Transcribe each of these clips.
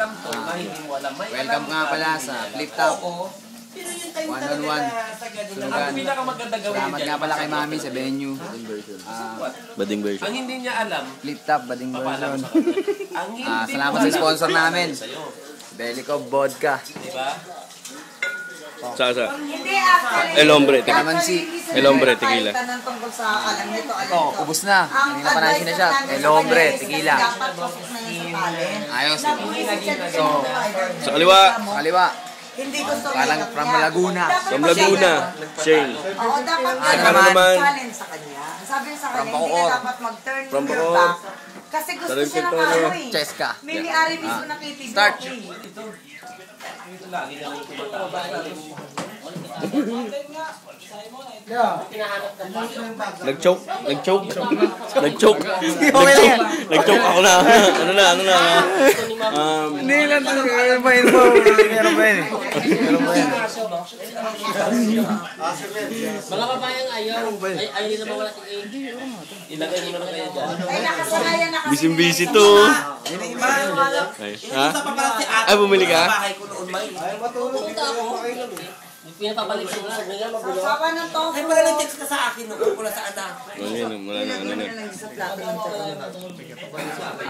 Tam to, hindi mo alam. Welcome nga pala sa Flip Top. One-on-one. Ang pinakamaganda gawin Salamat nga pala kay Mami sa venue. Bading version. Ang hindi niya alam, Flip Top, bading version. ang hindi Salamat sa sponsor namin. Bellico Vodka. Diba? Sa. Hindi, actually. El hombre, El hombre, tequila. Tanong tungkol sa alam nito, alam Oh, nito. ubus na. Hindi na pa natin sinashot. El hombre, tequila. Dapat focus na yun sa talent. Ayos. So, Sa kaliwa. Sa kaliwa. hindi gusto Parang makeup from niya. Laguna. Dapat From masaya. Laguna. Shane. Oo, dapat Ano naman? challenge sa kanya. Sabi sa From kanya, hindi Bacoor. ka dapat mag-turn From your Bacoor. back. Kasi gusto Talent siya ng ito, ano eh. Cheska. May ni-ari mismo nakitid. Start. Ito lagi na lang tumatama. Nag-choke. Nag-choke ako na. Ano na. Hindi lang. Meron pa yun. Meron pa yun. Mga babayang ayaw nila mawala si A. Ilagay nyo na kayo dyan. Ay, nakasanayan na kasi. Busy to. Ay, ha? Ay, bumili ka? Punta ako. Pinapabalik ko lang. Sawa ng tofu. Ay, mga nag-text ka sa akin nung wala sa anak. Wala na.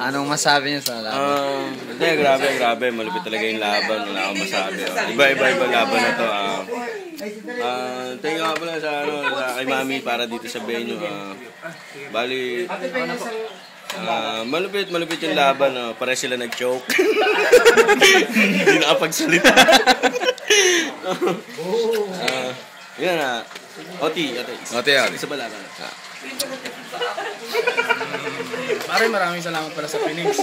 Anong masabi niyo sa laban? Hindi, grabe. Malupit talaga yung laban. Wala akong masabi. Iba laban na to. Thank you nga pala sa kay Mami para dito sa venue. Bali, malupit yung laban. Pare sila nag-choke. Hindi nakapagsalita. Yun na. Oti. Isa ba laban? Pare, maraming salamat pala sa Phoenix.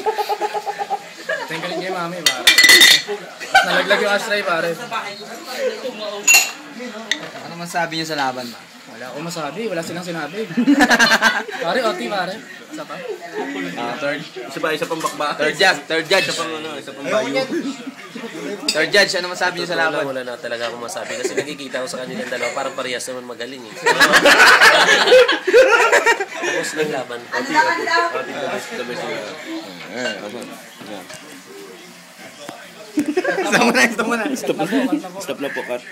Thank you rin kay Mami, pare. Nalaglag yung ashtray, pare. Ano masabi niyo sa laban? Wala akong masabi, wala silang sinabi. Pare, Oti, pare. Isa pa. Third. Isa pang bakba. Third judge. Isa pang bayo. Third judge, ano masabi niyo sa laban? Wala na talaga akong masabi kasi nakikita ko sa kanilang dalawa parang parehas naman magaling eh. Tapos ng laban. Ano daw? Stop mo na. Stop na po, cut.